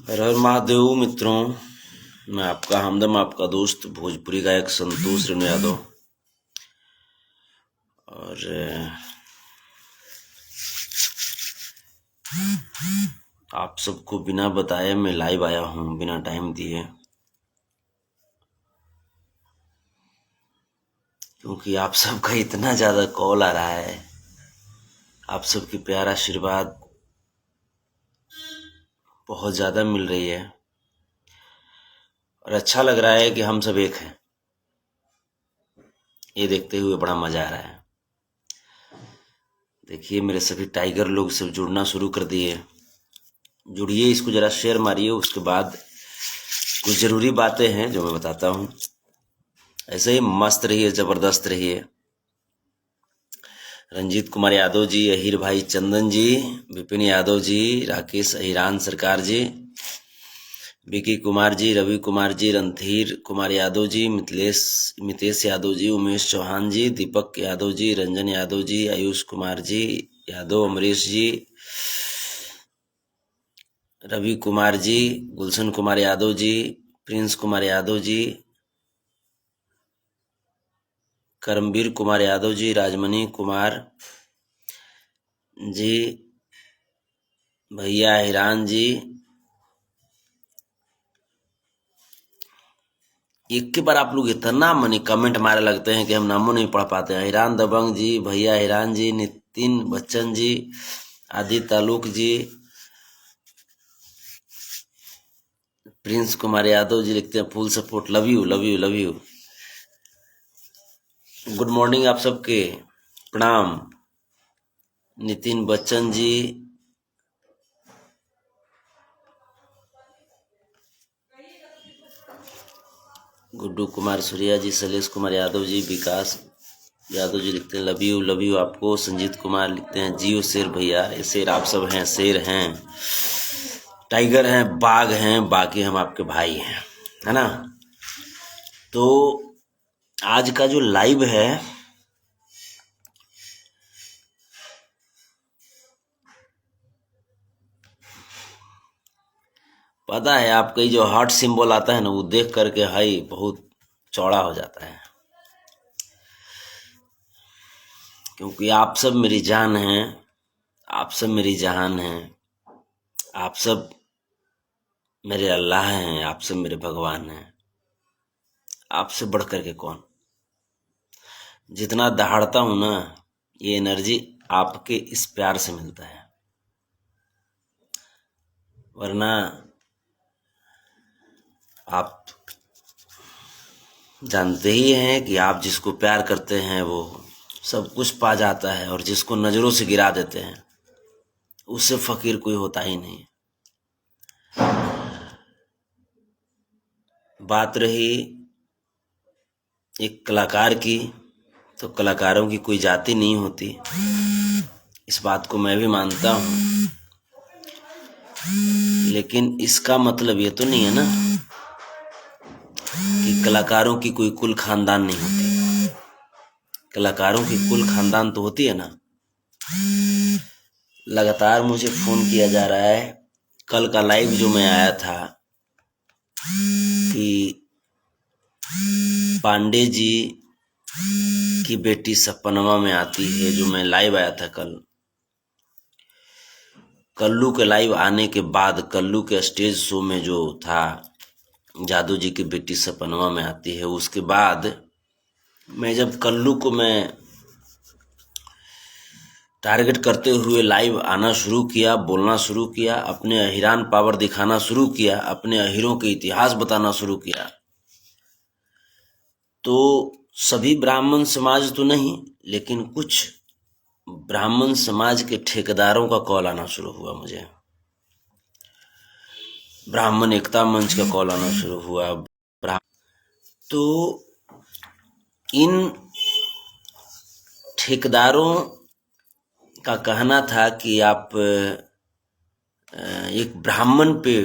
हर हर महादेव मित्रों, मैं आपका हमदम, आपका दोस्त भोजपुरी गायक संतोष रेणु यादव। और आप सबको बिना बताए मैं लाइव आया हूँ, बिना टाइम दिए, क्योंकि आप सबका इतना ज़्यादा कॉल आ रहा है, आप सबकी प्यार आशीर्वाद बहुत ज़्यादा मिल रही है और अच्छा लग रहा है कि हम सब एक हैं। ये देखते हुए बड़ा मज़ा आ रहा है। देखिए, मेरे सभी टाइगर लोग सब जुड़ना शुरू कर दिए। जुड़िए, इसको ज़रा शेयर मारिए। उसके बाद कुछ ज़रूरी बातें हैं जो मैं बताता हूँ। ऐसे ही मस्त रहिए, ज़बरदस्त रहिए। रंजीत कुमार यादव जी, अहिर भाई चंदन जी, विपिन यादव जी, राकेश अहिरान सरकार जी, विकी कुमार जी, रवि कुमार जी, रणधीर कुमार यादव जी, मितेश यादव जी, उमेश चौहान जी, दीपक यादव जी, रंजन यादव जी, आयुष कुमार जी यादव, अमरीश जी, रवि कुमार जी, गुलशन कुमार यादव जी, प्रिंस कुमार यादव जी, करमवीर कुमार यादव जी, राजमणि कुमार जी, भैया हिरान जी। एक के बार आप लोग इतना मनी कमेंट मारे लगते हैं कि हम नामों नहीं पढ़ पाते हैं। हिरान दबंग जी, भैया हिरान जी, नितिन बच्चन जी, आदि तालुक जी, प्रिंस कुमार यादव जी लिखते हैं full support, love you love you love you. Good morning आप सबके, प्रणाम। नितिन बच्चन जी, गुड्डू कुमार सूर्या जी, शैलेश कुमार यादव जी, विकास यादव जी लिखते हैं लव यू आपको। संजीत कुमार लिखते हैं जियो शेर भैया। ये शेर आप सब हैं, शेर हैं, टाइगर हैं, बाघ हैं, बाकी हम आपके भाई हैं, है ना। तो आज का जो लाइव है, पता है आपका ये जो हार्ट सिंबल आता है ना, वो देख करके हाई बहुत चौड़ा हो जाता है, क्योंकि आप सब मेरी जान हैं, आप सब मेरी जहान हैं, आप सब मेरे अल्लाह हैं, आप सब मेरे भगवान हैं। आपसे बढ़ करके कौन। जितना दहाड़ता हूं ना, ये एनर्जी आपके इस प्यार से मिलता है, वरना आप जानते ही हैं कि आप जिसको प्यार करते हैं वो सब कुछ पा जाता है, और जिसको नजरों से गिरा देते हैं उससे फकीर कोई होता ही नहीं। बात रही एक कलाकार की, तो कलाकारों की कोई जाति नहीं होती, इस बात को मैं भी मानता हूँ। लेकिन इसका मतलब ये तो नहीं है ना कि कलाकारों की कोई कुल खानदान नहीं होती। कलाकारों की कुल खानदान तो होती है ना। लगातार मुझे फोन किया जा रहा है, कल का लाइव जो मैं आया था कि पांडे जी की बेटी सपनमा में आती है, जो मैं लाइव आया था कल। कल्लू के लाइव आने के बाद, कल्लू के स्टेज शो में जो था जादू जी की बेटी सपनमा में आती है, उसके बाद मैं जब कल्लू को मैं टारगेट करते हुए लाइव आना शुरू किया, बोलना शुरू किया, अपने अहिरान पावर दिखाना शुरू किया, अपने अहिरों के इतिहास बताना शुरू किया, तो सभी ब्राह्मण समाज तो नहीं, लेकिन कुछ ब्राह्मण समाज के ठेकेदारों का कॉल आना शुरू हुआ मुझे। ब्राह्मण एकता मंच का कॉल आना शुरू हुआ। तो इन ठेकेदारों का कहना था कि आप एक ब्राह्मण पे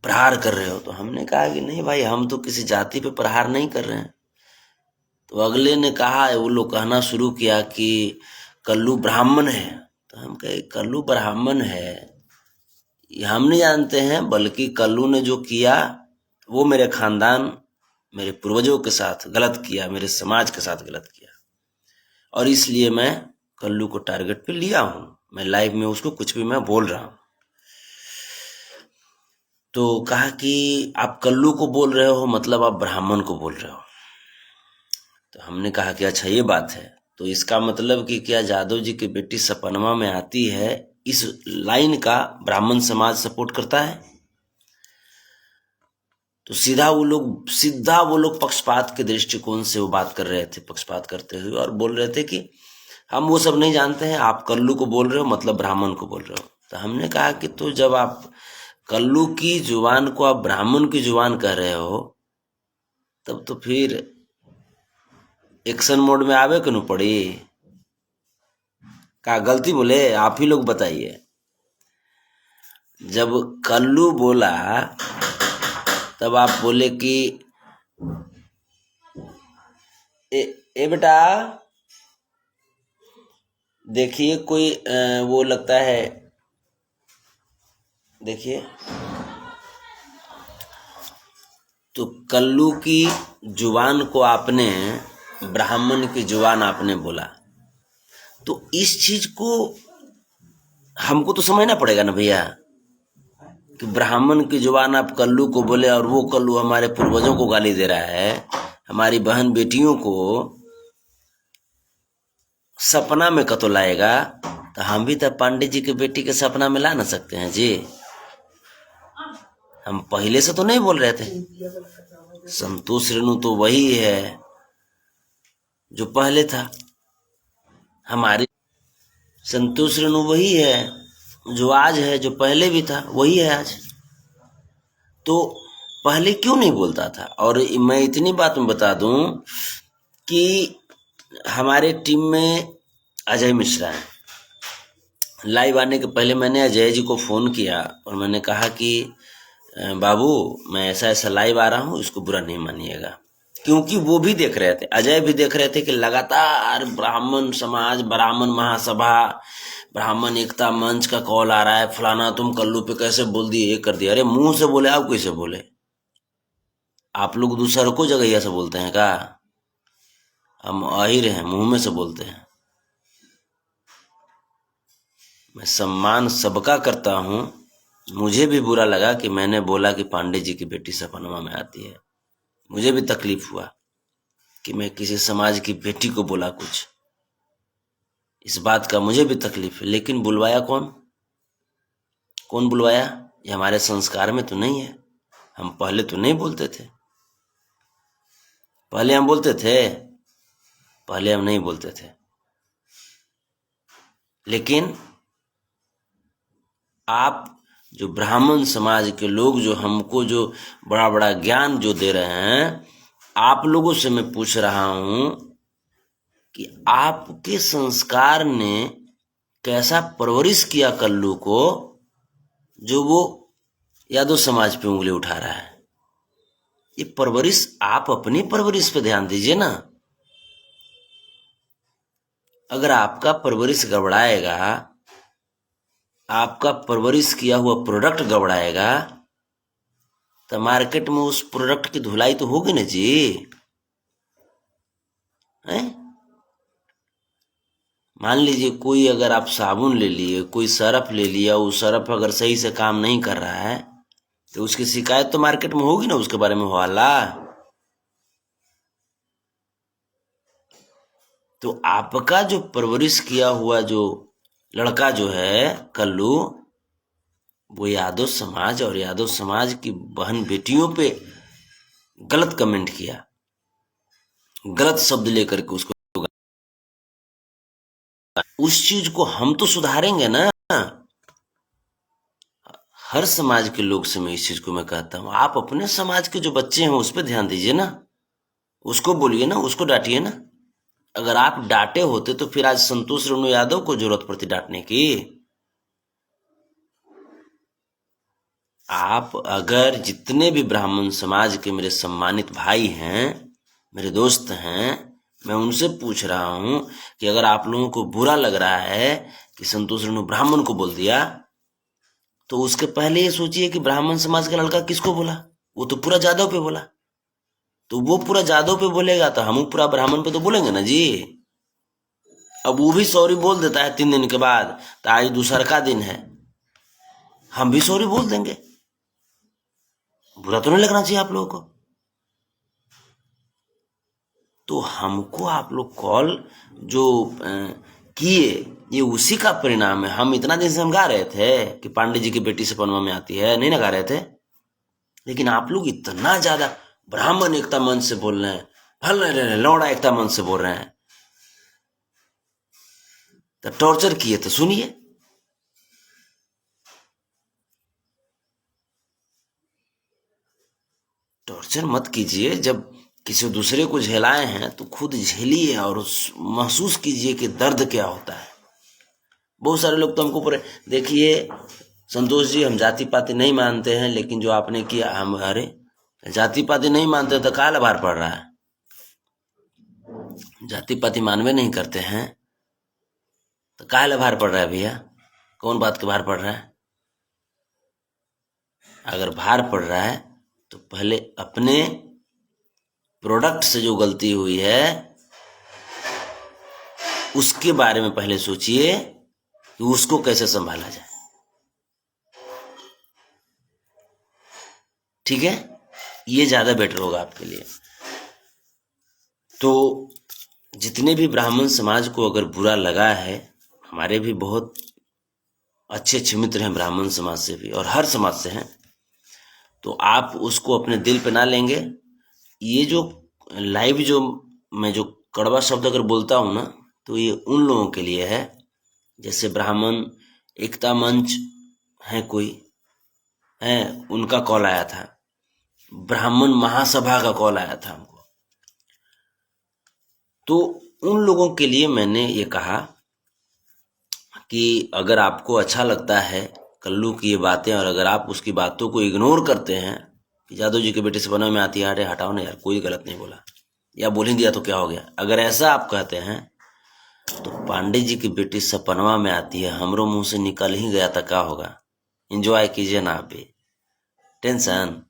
प्रहार कर रहे हो। तो हमने कहा कि नहीं भाई, हम तो किसी जाति पे प्रहार नहीं कर रहे हैं। तो अगले ने कहा, वो लोग कहना शुरू किया कि कल्लू ब्राह्मण है। तो हम कहे कल्लू ब्राह्मण है हम नहीं जानते हैं, बल्कि कल्लू ने जो किया वो मेरे खानदान, मेरे पूर्वजों के साथ गलत किया, मेरे समाज के साथ गलत किया, और इसलिए मैं कल्लू को टारगेट पे लिया हूं। मैं लाइव में उसको कुछ भी मैं बोल रहा हूं। तो कहा कि आप कल्लू को बोल रहे हो, मतलब आप ब्राह्मण को बोल रहे हो। तो हमने कहा कि अच्छा ये बात है, तो इसका मतलब कि क्या जादव जी की बेटी सपनमा में आती है, इस लाइन का ब्राह्मण समाज सपोर्ट करता है? तो सीधा वो लोग पक्षपात के दृष्टिकोण से वो बात कर रहे थे, पक्षपात करते हुए, और बोल रहे थे कि हम वो सब नहीं जानते हैं, आप कल्लू को बोल रहे हो मतलब ब्राह्मण को बोल रहे हो। तो हमने कहा कि तो जब आप कल्लू की जुबान को आप ब्राह्मण की जुबान कह रहे हो, तब तो फिर एक्शन मोड में आवे क्यों पड़ी? का गलती बोले? आप ही लोग बताइए। जब कल्लू बोला तब आप बोले कि ए बेटा देखिए, कोई वो लगता है, देखिए, तो कल्लू की जुबान को आपने ब्राह्मण की जुबान आपने बोला, तो इस चीज को हमको तो समझना पड़ेगा ना भैया, कि ब्राह्मण की जुबान आप कल्लू को बोले, और वो कल्लू हमारे पूर्वजों को गाली दे रहा है, हमारी बहन बेटियों को सपना में कतो लाएगा। तो हम भी तो पांडे जी की बेटी के सपना में ला ना सकते हैं जी। हम पहले से तो नहीं बोल रहे थे। संतोष रेणु तो वही है जो पहले था, हमारी संतोष रेणु वही है जो आज है, जो पहले भी था वही है आज। तो पहले क्यों नहीं बोलता था? और मैं इतनी बात में बता दूं कि हमारे टीम में अजय मिश्रा है। लाइव आने के पहले मैंने अजय जी को फ़ोन किया और मैंने कहा कि बाबू मैं ऐसा ऐसा लाइव आ रहा हूँ, इसको बुरा नहीं मानिएगा। क्योंकि वो भी देख रहे थे, अजय भी देख रहे थे कि लगातार ब्राह्मण समाज, ब्राह्मण महासभा, ब्राह्मण एकता मंच का कॉल आ रहा है, फलाना तुम कल्लू पे कैसे बोल दिए, ये कर दिया। अरे मुंह से बोले, आप कैसे बोले? आप लोग दूसरों को जगह से बोलते हैं का? हम आहिर हैं, मुंह में से बोलते हैं। मैं सम्मान सबका करता हूँ। मुझे भी बुरा लगा कि मैंने बोला कि पांडे जी की बेटी सपनमा में आती है। मुझे भी तकलीफ हुआ कि मैं किसी समाज की बेटी को बोला कुछ, इस बात का मुझे भी तकलीफ है। लेकिन बुलवाया कौन? कौन बुलवाया? ये हमारे संस्कार में तो नहीं है। हम पहले तो नहीं बोलते थे। पहले हम बोलते थे? पहले हम नहीं बोलते थे। लेकिन आप जो ब्राह्मण समाज के लोग जो हमको जो बड़ा बड़ा ज्ञान जो दे रहे हैं, आप लोगों से मैं पूछ रहा हूं कि आपके संस्कार ने कैसा परवरिश किया कल्लू को, जो वो यादव समाज पे उंगली उठा रहा है। ये परवरिश, आप अपनी परवरिश पे ध्यान दीजिए ना। अगर आपका परवरिश गड़बड़ाएगा, आपका परवरिश किया हुआ प्रोडक्ट गड़बड़ाएगा, तो मार्केट में उस प्रोडक्ट की धुलाई तो होगी ना जी। हैं? मान लीजिए कोई, अगर आप साबुन ले लिए, कोई सरफ ले लिया, वो सरफ अगर सही से काम नहीं कर रहा है, तो उसकी शिकायत तो मार्केट में होगी ना, उसके बारे में हो हल्ला। तो आपका जो परवरिश किया हुआ जो लड़का जो है कल्लू, वो यादव समाज और यादव समाज की बहन बेटियों पे गलत कमेंट किया, गलत शब्द लेकर के उसको। उस चीज को हम तो सुधारेंगे ना। हर समाज के लोग से मैं इस चीज को मैं कहता हूं, आप अपने समाज के जो बच्चे हैं उस पर ध्यान दीजिए ना, उसको बोलिए ना, उसको डांटिए ना। अगर आप डांटे होते तो फिर आज संतोष रेणु यादव को जरूरत पड़ती डांटने की। आप अगर जितने भी ब्राह्मण समाज के मेरे सम्मानित भाई हैं, मेरे दोस्त हैं, मैं उनसे पूछ रहा हूं कि अगर आप लोगों को बुरा लग रहा है कि संतोष रेणु ब्राह्मण को बोल दिया, तो उसके पहले ये सोचिए कि ब्राह्मण समाज का लड़का किसको बोला, वो तो पूरा जादव पे बोला। तो वो पूरा जादव पे बोलेगा तो हम पूरा ब्राह्मण पे तो बोलेंगे ना जी। अब वो भी सॉरी बोल देता है 3 दिन के बाद, तो आज दूसरा का दिन है, हम भी सॉरी बोल देंगे। बुरा तो नहीं लगना चाहिए आप लोगों को। तो हमको आप लोग कॉल जो किए, ये उसी का परिणाम है। हम इतना दिन से हम गा रहे थे कि पांडे जी की बेटी से पनवा में आती है, नहीं ना गा रहे थे। लेकिन आप लोग इतना ज्यादा ब्राह्मण एकता मंच से बोल रहे हैं, भल रहे लौड़ा एकता मंच से बोल रहे हैं, तो टॉर्चर किए तो सुनिए। टॉर्चर मत कीजिए। जब किसी दूसरे को झेलाए हैं तो खुद झेलिए और महसूस कीजिए कि दर्द क्या होता है। बहुत सारे लोग तो हमको पूरे, देखिए संतोष जी, हम जाति पाति नहीं मानते हैं, लेकिन जो आपने किया, हम अरे जाति पाति नहीं मानते तो काला भार पड़ रहा है। जाति पाति मानवे नहीं करते हैं तो काला भार पड़ रहा है भैया। कौन बात के भार पड़ रहा है? अगर भार पड़ रहा है तो पहले अपने प्रोडक्ट से जो गलती हुई है उसके बारे में पहले सोचिए कि उसको कैसे संभाला जाए। ठीक है, ये ज्यादा बेटर होगा आपके लिए। तो जितने भी ब्राह्मण समाज को अगर बुरा लगा है, हमारे भी बहुत अच्छे अच्छे मित्र हैं ब्राह्मण समाज से भी और हर समाज से हैं, तो आप उसको अपने दिल पे ना लेंगे। ये जो लाइव जो मैं जो कड़वा शब्द अगर बोलता हूं ना, तो ये उन लोगों के लिए है, जैसे ब्राह्मण एकता मंच है, कोई है, उनका कॉल आया था, ब्राह्मण महासभा का कॉल आया था हमको। तो उन लोगों के लिए मैंने ये कहा कि अगर आपको अच्छा लगता है कल्लू की ये बातें, और अगर आप उसकी बातों को इग्नोर करते हैं कि यादव जी के बेटे से बनवा में आती है, अरे हटाओ ना यार, कोई गलत नहीं बोला, या बोल ही दिया तो क्या हो गया, अगर ऐसा आप कहते हैं, तो पांडे जी की बेटी सपनवा में आती है हमरो मुंह से निकल ही गया तो क्या होगा। एंजॉय कीजिए ना, आप भी टेंशन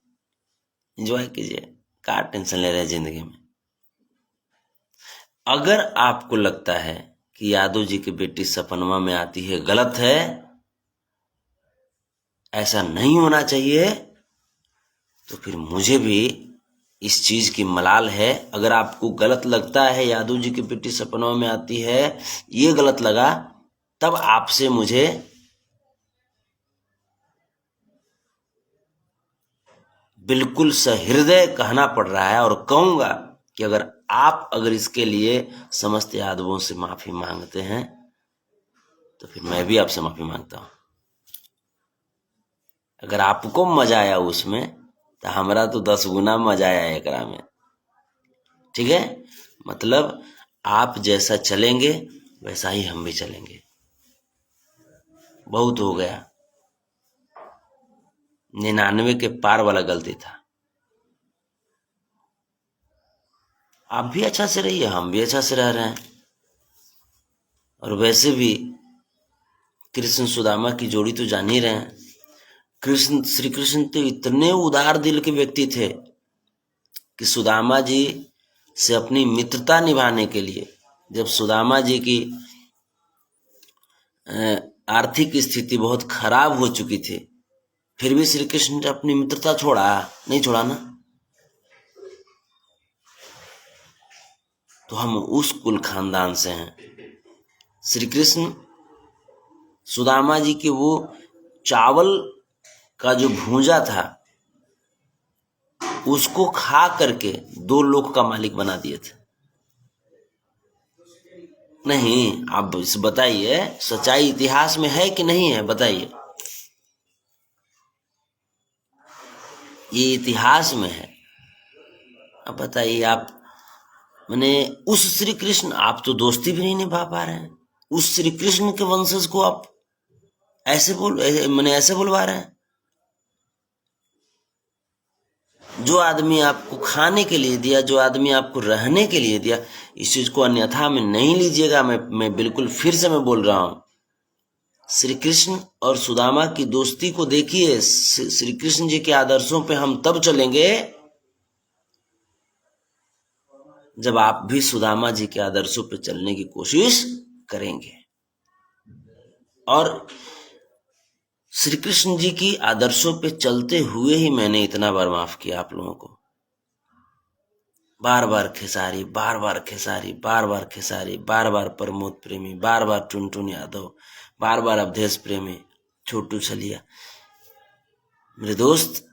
एंजॉय कीजिए, क्या टेंशन ले रहे हैं जिंदगी में। अगर आपको लगता है कि यादव जी की बेटी सपनवा में आती है गलत है, ऐसा नहीं होना चाहिए, तो फिर मुझे भी इस चीज की मलाल है। अगर आपको गलत लगता है यादव जी की बेटी सपनवा में आती है, ये गलत लगा, तब आपसे मुझे बिल्कुल सहृदय कहना पड़ रहा है, और कहूंगा कि अगर इसके लिए समस्त यादवों से माफी मांगते हैं, तो फिर मैं भी आपसे माफी मांगता हूं। अगर आपको मजा आया उसमें, तो हमारा तो 10 गुना मजा आया एकरा में। ठीक है, मतलब आप जैसा चलेंगे वैसा ही हम भी चलेंगे। बहुत हो गया, 99 के पार वाला गलती था। आप भी अच्छा से रहिए, हम भी अच्छा से रह रहे हैं। और वैसे भी कृष्ण सुदामा की जोड़ी तो जान ही रहे हैं। श्री कृष्ण तो इतने उदार दिल के व्यक्ति थे कि सुदामा जी से अपनी मित्रता निभाने के लिए, जब सुदामा जी की आर्थिक स्थिति बहुत खराब हो चुकी थी, फिर भी श्री कृष्ण ने अपनी मित्रता छोड़ा नहीं? छोड़ा ना। तो हम उस कुल खानदान से हैं। श्री कृष्ण सुदामा जी के वो चावल का जो भूजा था, उसको खा करके 2 लोक का मालिक बना दिए थे। नहीं, आप इस बताइए, सच्चाई इतिहास में है कि नहीं है? बताइए, ये इतिहास में है। अब बताइए आप, मैंने उस श्री कृष्ण, आप तो दोस्ती भी नहीं निभा पा रहे हैं, उस श्री कृष्ण के वंशज को आप ऐसे बुलवा रहे हैं। जो आदमी आपको खाने के लिए दिया, जो आदमी आपको रहने के लिए दिया, इस चीज को अन्यथा में नहीं लीजिएगा। मैं बिल्कुल फिर से मैं बोल रहा हूं, श्री कृष्ण और सुदामा की दोस्ती को देखिए। श्री कृष्ण जी के आदर्शों पे हम तब चलेंगे जब आप भी सुदामा जी के आदर्शों पे चलने की कोशिश करेंगे। और श्री कृष्ण जी की आदर्शों पे चलते हुए ही मैंने इतना बार माफ किया आप लोगों को। बार बार खेसारी, बार बार खेसारी, बार बार खेसारी, बार बार प्रमोद प्रेमी, बार बार टुनटुन यादव, बार बार अवधेश प्रेमी, छोटू छलिया। मेरे दोस्त,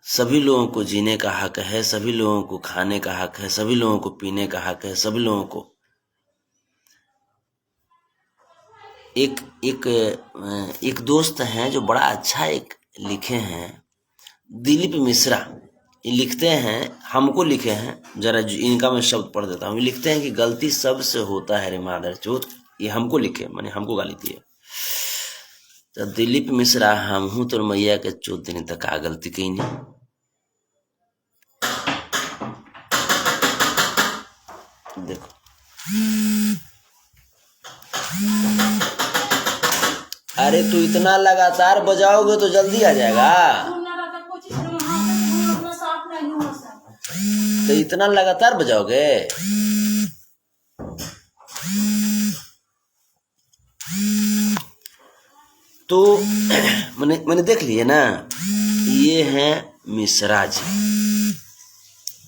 सभी लोगों को जीने का हक है, सभी लोगों को खाने का हक है, सभी लोगों को पीने का हक है, सभी लोगों को एक एक एक दोस्त हैं जो बड़ा अच्छा एक लिखे हैं, दिलीप मिश्रा। ये लिखते हैं, हमको लिखे हैं, जरा इनका मैं शब्द पढ़ देता हूँ। ये लिखते हैं कि गलती सबसे होता है रे मादर चोत। ये हमको लिखे, मैंने हमको गाली दी है। तो दिलीप मिश्रा, हम हूं तो मैया के 14 दिन तक आ गलती की नहीं। देखो अरे तू इतना लगातार बजाओगे तो जल्दी आ जाएगा। तो इतना लगातार बजाओगे तो मैंने देख लिए ना। ये हैं मिश्रा जी,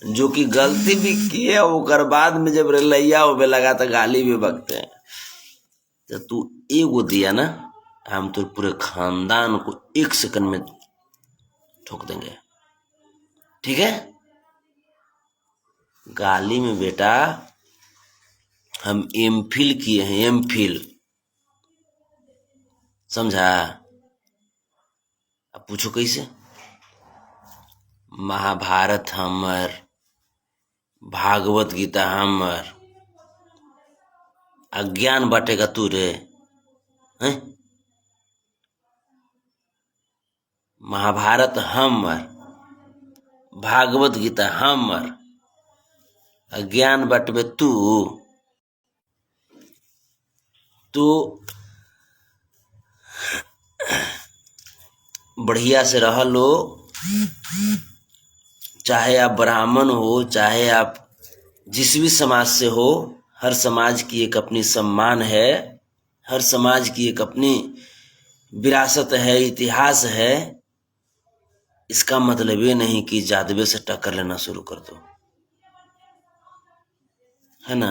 जो कि गलती भी की है, वो बाद में जब रलैया होने लगा तो गाली भी बकते हैं। तो तू एगो दिया ना, हम तो पूरे खानदान को 1 सेकंड में ठोक देंगे, ठीक है। गाली में बेटा हम एमफिल किए हैं, एमफिल, समझा। अब पूछो कैसे। महाभारत हमर, भागवत गीता हमर, अज्ञान बांटेगा तू रे हैं? महाभारत हमर, भागवत गीता हमर, अज्ञान बटबे तू। तो बढ़िया से रह लो, चाहे आप ब्राह्मण हो, चाहे आप जिस भी समाज से हो। हर समाज की एक अपनी सम्मान है, हर समाज की एक अपनी विरासत है, इतिहास है। इसका मतलब ये नहीं कि जादवे से टक्कर लेना शुरू कर दो, है ना।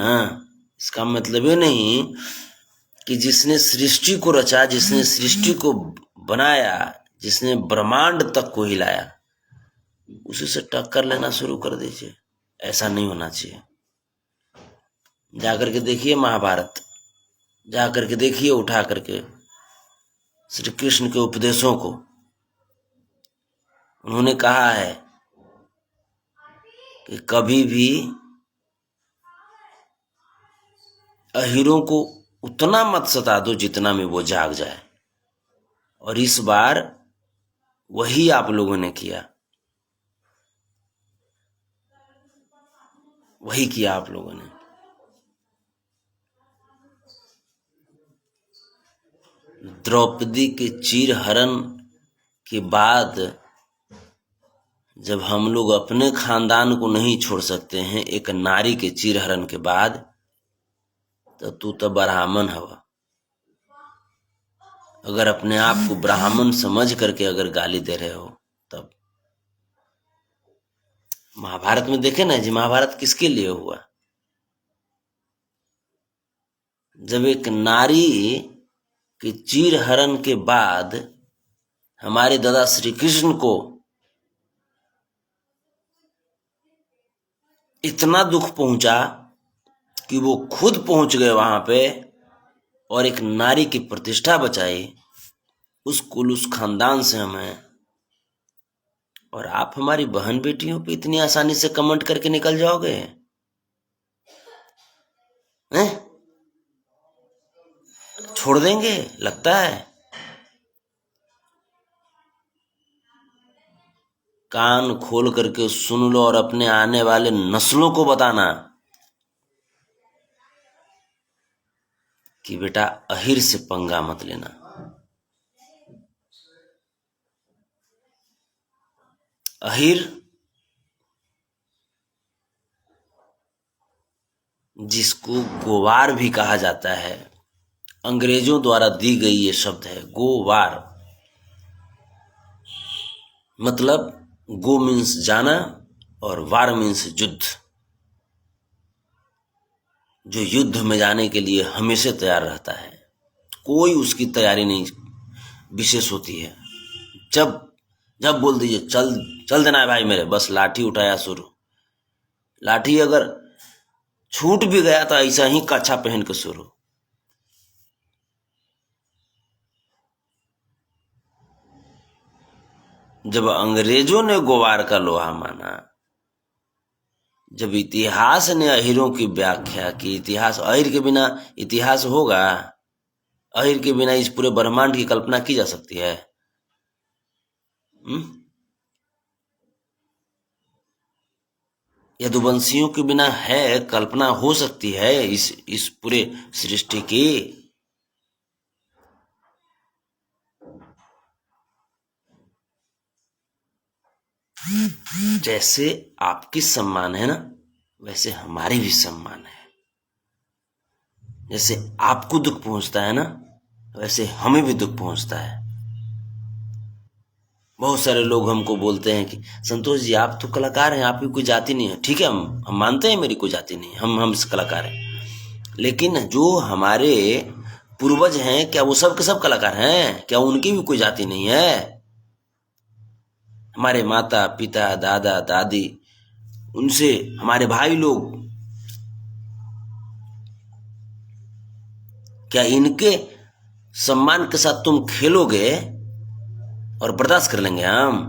इसका मतलब ये नहीं कि जिसने सृष्टि को रचा, जिसने सृष्टि को बनाया, जिसने ब्रह्मांड तक को हिलाया, उसी से टक्कर लेना शुरू कर दीजिए। ऐसा नहीं होना चाहिए। जाकर के देखिए महाभारत, जाकर के देखिए उठा करके श्री कृष्ण के उपदेशों को। उन्होंने कहा है कि कभी भी अहीरों को उतना मत सता दो जितना में वो जाग जाए। और इस बार वही आप लोगों ने किया, वही किया आप लोगों ने। द्रौपदी के चीरहरण के बाद जब हम लोग अपने खानदान को नहीं छोड़ सकते हैं एक नारी के चीरहरण के बाद, तो तू तो ब्राह्मण हवा। अगर अपने आप को ब्राह्मण समझ करके अगर गाली दे रहे हो, तब महाभारत में देखे ना जी, महाभारत किसके लिए हुआ। जब एक नारी के चीरहरण के बाद हमारे दादा श्री कृष्ण को इतना दुख पहुंचा कि वो खुद पहुंच गए वहां पे और एक नारी की प्रतिष्ठा बचाई, उस कुल उस खानदान से हमें। और आप हमारी बहन बेटियों पे इतनी आसानी से कमेंट करके निकल जाओगे हैं? छोड़ देंगे लगता है। कान खोल करके सुन लो और अपने आने वाले नस्लों को बताना कि बेटा अहिर से पंगा मत लेना। अहिर जिसको गोवार भी कहा जाता है, अंग्रेजों द्वारा दी गई ये शब्द है गोवार। मतलब गो मीन्स जाना और वार मीन्स युद्ध। जो युद्ध में जाने के लिए हमेशा तैयार रहता है, कोई उसकी तैयारी नहीं विशेष होती है। जब जब बोल दीजिए चल चल देना है भाई मेरे, बस लाठी उठाया शुरू। लाठी अगर छूट भी गया तो ऐसा ही कच्छा पहन के शुरू। जब अंग्रेजों ने गोवार का लोहा माना, जब इतिहास ने अहिरों की व्याख्या की, इतिहास अहिर के बिना इतिहास होगा? अहिर के बिना इस पूरे ब्रह्मांड की कल्पना की जा सकती है? यदुवंशियों के बिना है कल्पना हो सकती है इस पूरे सृष्टि की? जैसे आपकी सम्मान है ना, वैसे हमारी भी सम्मान है। जैसे आपको दुख पहुंचता है ना, वैसे हमें भी दुख पहुंचता है। बहुत सारे लोग हमको बोलते हैं कि संतोष जी आप तो कलाकार हैं, आपकी कोई जाति नहीं है। ठीक है, हम मानते हैं मेरी कोई जाति नहीं है, हम कलाकार हैं। लेकिन जो हमारे पूर्वज हैं, क्या वो सब के सब कलाकार हैं? क्या उनकी भी कोई जाति नहीं है? हमारे माता पिता दादा दादी, उनसे हमारे भाई लोग, क्या इनके सम्मान के साथ तुम खेलोगे और बर्दाश्त कर लेंगे हम?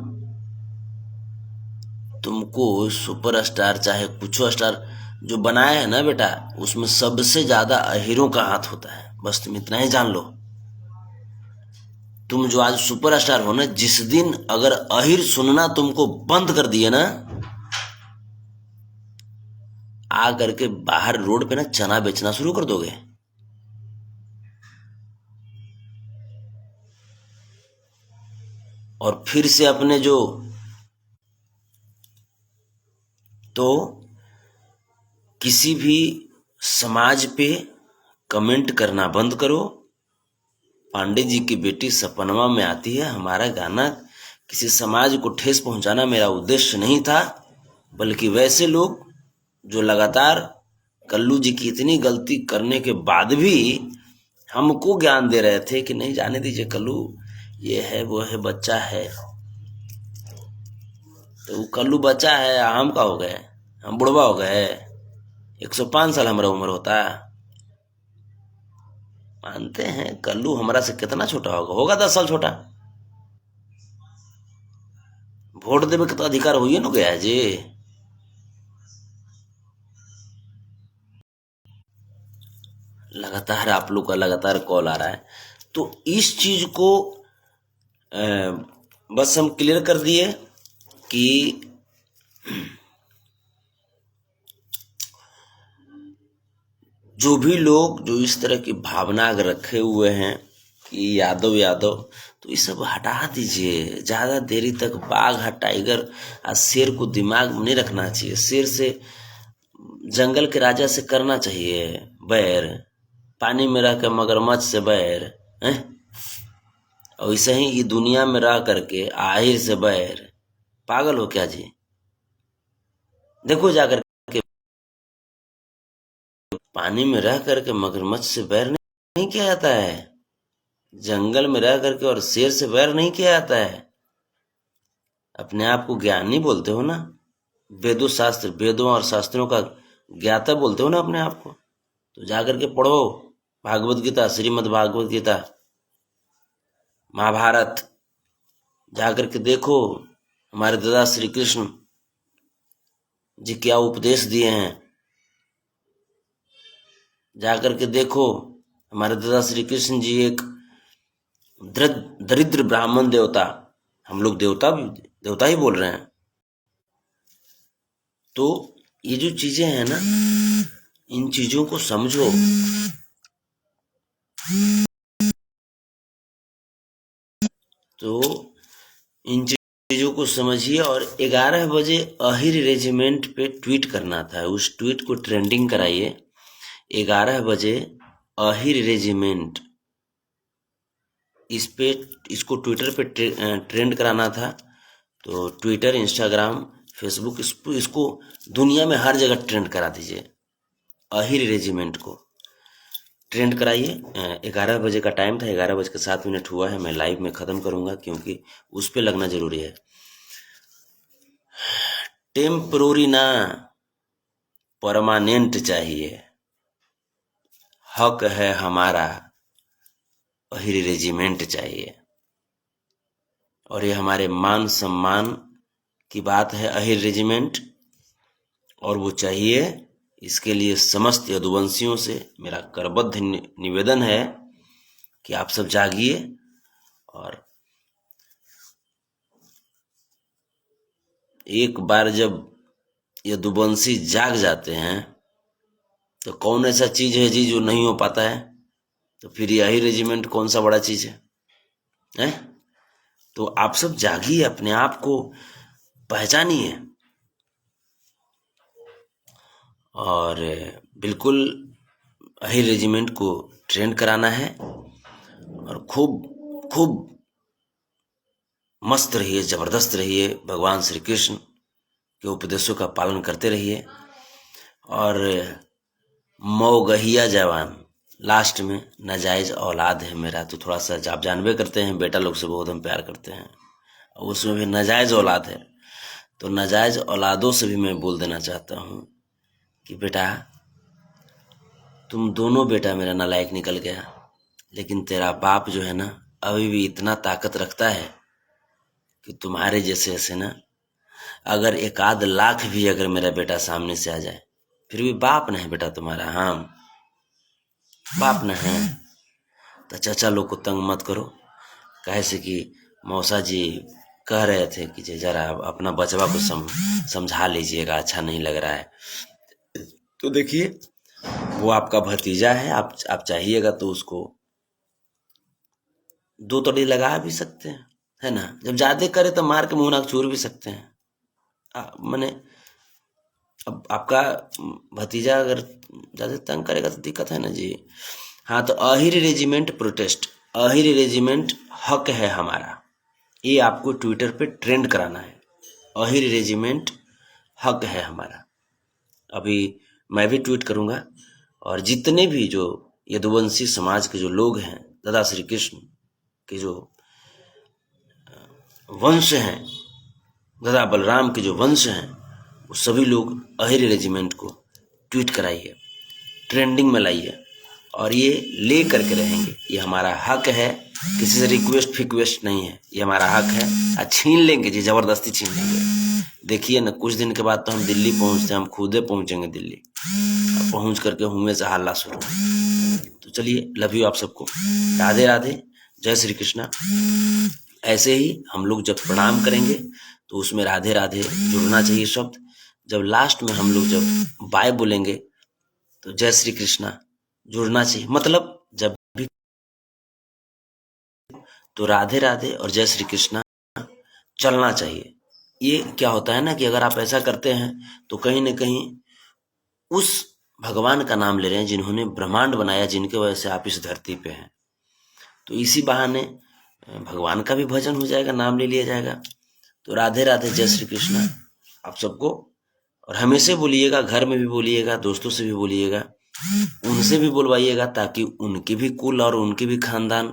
तुमको सुपरस्टार चाहे कुछ स्टार जो बनाया है ना बेटा, उसमें सबसे ज्यादा अहिरों का हाथ होता है। बस तुम इतना ही जान लो। तुम जो आज सुपरस्टार हो ना, जिस दिन अगर अहिर सुनना तुमको बंद कर दिए ना, आ करके बाहर रोड पे ना चना बेचना शुरू कर दोगे। और फिर से अपने जो तो किसी भी समाज पे कमेंट करना बंद करो। पांडे जी की बेटी सपनवा में आती है। हमारा गाना किसी समाज को ठेस पहुंचाना मेरा उद्देश्य नहीं था, बल्कि वैसे लोग जो लगातार कल्लू जी की इतनी गलती करने के बाद भी हमको ज्ञान दे रहे थे कि नहीं जाने दीजिए कल्लू, ये है वो है, बच्चा है। तो कल्लू बच्चा है, हम का हो गए, हम बुढ़वा हो गए? 105 साल हमारा उम्र होता है। मानते हैं कल्लू हमारा से कितना छोटा होगा 10 साल छोटा। वोट देवे के तो अधिकार हो ही न गया है जी। लगातार आप लोग का लगातार कॉल आ रहा है, तो इस चीज को बस हम क्लियर कर दिए कि जो भी लोग जो इस तरह की भावना रखे हुए हैं कि यादव यादव, तो ये सब हटा दीजिए। ज्यादा देरी तक बाघ टाइगर और शेर को दिमाग में नहीं रखना चाहिए। शेर से, जंगल के राजा से करना चाहिए बैर, पानी में रह कर मगरमच्छ से बैर है। और ऐसे ही ये दुनिया में रह करके आहिर से बैर। पागल हो क्या जी? देखो जाकर के पानी में रह करके मगरमच्छ से बैर नहीं किया जाता है, जंगल में रह करके और शेर से बैर नहीं किया जाता है। अपने आप को ज्ञानी बोलते हो ना, वेदों शास्त्र, वेदों और शास्त्रों का ज्ञाता बोलते हो ना अपने आप को, तो जाकर के पढ़ो भागवत गीता, श्रीमद् भागवत गीता, महाभारत। जाकर के देखो हमारे दादा श्री कृष्ण जी क्या उपदेश दिए हैं। जाकर के देखो हमारे दादा श्री कृष्ण जी एक दरिद्र ब्राह्मण देवता, हम लोग देवता ही बोल रहे हैं। तो ये जो चीजें हैं ना, इन चीजों को समझो। तो इन चीजों को समझिए। और 11 बजे अहिर रेजिमेंट पे ट्वीट करना था, उस ट्वीट को ट्रेंडिंग कराइए। 11 बजे अहिर रेजिमेंट, इसको ट्विटर पे ट्रेंड कराना था। तो ट्विटर, इंस्टाग्राम, फेसबुक, इसको दुनिया में हर जगह ट्रेंड करा दीजिए। अहिर रेजिमेंट को ट्रेंड कराइए। 11 बजे का टाइम था, 11:07 हुआ है। मैं लाइव में ख़त्म करूंगा क्योंकि उस पर लगना जरूरी है। टेम्परोरी ना, परमानेंट चाहिए। हक है हमारा, अहिर रेजिमेंट चाहिए। और ये हमारे मान सम्मान की बात है, अहिर रेजिमेंट, और वो चाहिए। इसके लिए समस्त यदुवंशियों से मेरा करबद्ध निवेदन है कि आप सब जागिए। और एक बार जब यदुवंशी जाग जाते हैं तो कौन ऐसा चीज है जी जो नहीं हो पाता है। तो फिर यही रेजिमेंट कौन सा बड़ा चीज है? तो आप सब जागिए, अपने आप को पहचानिए और बिल्कुल अहिर रेजिमेंट को ट्रेंड कराना है। और खूब खूब मस्त रहिए, जबरदस्त रहिए, भगवान श्री कृष्ण के उपदेशों का पालन करते रहिए। और मौगहिया जवान, लास्ट में नाजायज औलाद है मेरा, तो थोड़ा सा आप जानबे करते हैं, बेटा लोग से बहुत हम प्यार करते हैं, उसमें भी नाजायज औलाद है। तो नाजायज औलादों से भी मैं बोल देना चाहता हूँ कि बेटा, तुम दोनों बेटा मेरा नालायक निकल गया, लेकिन तेरा बाप जो है ना अभी भी इतना ताकत रखता है कि तुम्हारे जैसे ऐसे ना, अगर 1,00,000 भी अगर मेरा बेटा सामने से आ जाए, फिर भी बाप न है बेटा तुम्हारा, हाँ बाप न है। तो चाचा लोग को तंग मत करो, कहे से कि मौसा जी कह रहे थे कि जरा अपना बचवा को समझा लीजिएगा, अच्छा नहीं लग रहा है। तो देखिए, वो आपका भतीजा है, आप चाहिएगा तो उसको 2 तड़ी लगा भी सकते हैं, है ना। जब ज्यादा करे तो मार के मुंह नाक चूर भी सकते हैं। मैंने अब आपका भतीजा अगर ज्यादा तंग करेगा तो दिक्कत है ना जी। हाँ, तो Ahir regiment protest, Ahir regiment हक है हमारा, ये आपको ट्विटर पे ट्रेंड कराना है। अहिर रेजिमेंट हक है हमारा। अभी मैं भी ट्वीट करूंगा, और जितने भी जो यदुवंशी समाज के जो लोग हैं, दादा श्री कृष्ण के जो वंश हैं, दादा बलराम के जो वंश हैं, वो सभी लोग अहिर रेजिमेंट को ट्वीट कराइए, ट्रेंडिंग में लाइए, और ये ले करके रहेंगे। ये हमारा हक है, किसी से रिक्वेस्ट फिक्वेस्ट नहीं है, ये हमारा हक है। छीन लेंगे जी, जबरदस्ती छीन लेंगे। देखिए ना, कुछ दिन के बाद तो हम दिल्ली पहुंचते हैं, हम खुदे पहुंचेंगे दिल्ली, पहुंच करके हुए से हल्ला शुरू। तो चलिए, लव यू आप सबको, राधे राधे, जय श्री कृष्णा। ऐसे ही हम लोग जब प्रणाम करेंगे तो उसमें राधे राधे जुड़ना चाहिए शब्द। जब लास्ट में हम लोग जब बाय बोलेंगे तो जय श्री कृष्णा जुड़ना चाहिए। मतलब जब भी तो राधे राधे और जय श्री कृष्णा चलना चाहिए। ये क्या होता है ना कि अगर आप ऐसा करते हैं तो कहीं ना कहीं उस भगवान का नाम ले रहे हैं जिन्होंने ब्रह्मांड बनाया, जिनके वजह से आप इस धरती पे हैं। तो इसी बहाने भगवान का भी भजन हो जाएगा, नाम ले लिया जाएगा। तो राधे राधे, जय श्री कृष्णा आप सबको। और हमेशा बोलिएगा, घर में भी बोलिएगा, दोस्तों से भी बोलिएगा, उनसे भी बुलवाइएगा, ताकि उनके भी कुल और उनके भी खानदान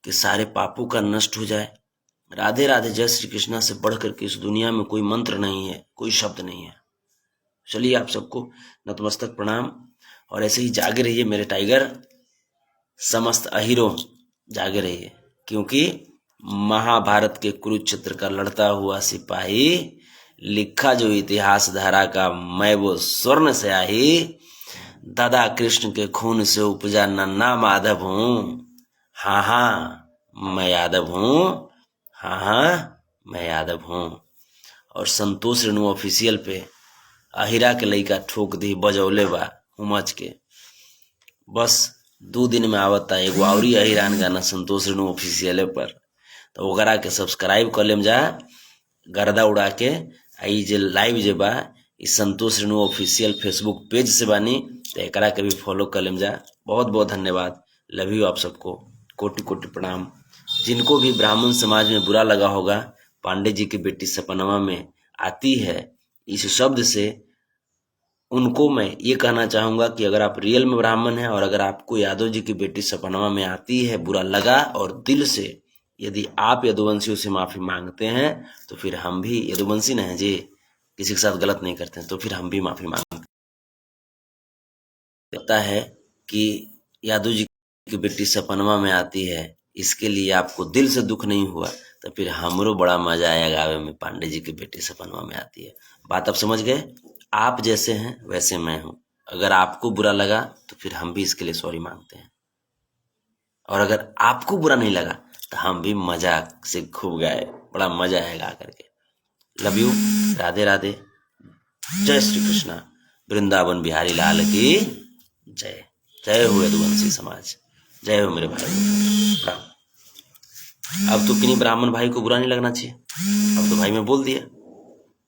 के सारे पापों का नष्ट हो जाए। राधे राधे, जय श्री कृष्णा से बढ़ करके इस दुनिया में कोई मंत्र नहीं है, कोई शब्द नहीं है। चलिए, आप सबको नतमस्तक प्रणाम। और ऐसे ही जागे रहिए मेरे टाइगर, समस्त अहिरों जागे रहिए, क्योंकि महाभारत के कुरुक्षेत्र का लड़ता हुआ सिपाही, लिखा जो इतिहास धारा का, मैं वो स्वर्ण स्याही, दादा कृष्ण के खून से उपजा नन्ना माधव हूँ। हाँ हाँ मैं यादव हूँ, हाँ हाँ मैं यादव हूँ। और संतोष रेणु ऑफिशियल पे अहिरा के लइका ठोक दी, बजौले बा उमच के। बस 2 दिन में आवता एगो औरी अहिरान गाना संतोष रेणु ऑफिशियल पर, तो ओकरा के सब्सक्राइब कर लेम जा, गर्दा उड़ा के। आई जे लाइव जे बा ई संतोष रेणु ऑफिशियल फेसबुक पेज से बानी, तो एकरा के भी फॉलो कर लेम जा। बहुत बहुत धन्यवाद, लव यू आप सबको, कोटि कोटि प्रणाम। जिनको भी ब्राह्मण समाज में बुरा लगा होगा, पांडे जी की बेटी सपनवा में आती है इस शब्द से, उनको मैं ये कहना चाहूंगा कि अगर आप रियल में ब्राह्मण हैं और अगर आपको यादव जी की बेटी सपनवा में आती है, बुरा लगा और दिल से यदि आप यदुवंशियों से माफी मांगते हैं, तो फिर हम भी यदुवंशी न है जी, किसी के साथ गलत नहीं करते हैं, तो फिर हम भी माफी मांगते लगता है कि यादव जी की बेटी सपनवा में आती है, इसके लिए आपको दिल से दुख नहीं हुआ, तो फिर हमरो बड़ा मजा आया गावे में पांडे जी की बेटी सपनवा में आती है। बात आप समझ गए? आप जैसे हैं वैसे मैं हूं। अगर आपको बुरा लगा तो फिर हम भी इसके लिए सॉरी मांगते हैं, और अगर आपको बुरा नहीं लगा तो हम भी मजाक से खूब गाए, बड़ा मजा आएगा करके। लव यू, राधे राधे, जय श्री कृष्णा, वृंदावन बिहारी लाल की जय। जय हो यदुवंशी समाज, जय हो मेरे भाई। अब तो किन्हीं ब्राह्मण भाई को बुरा नहीं लगना चाहिए, अब तो भाई मैं बोल दिया,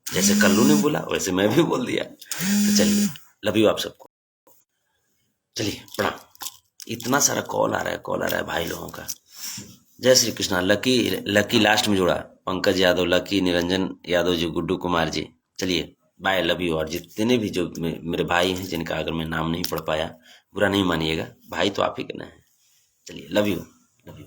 जैसे कल्लू ने बोला वैसे मैं भी बोल दिया। तो चलिए, लव यू आप सबको, चलिए प्रणाम। इतना सारा कॉल आ रहा है भाई लोगों का। जय श्री कृष्णा। लकी लास्ट में जुड़ा, पंकज यादव, लकी, निरंजन यादव जी, गुड्डू कुमार जी। चलिए बाय, लव यू। और जितने भी जो मेरे भाई हैं जिनका अगर मैं नाम नहीं पढ़ पाया, बुरा नहीं मानिएगा, भाई तो आप ही के ना है। चलिए लव यू, लव यू।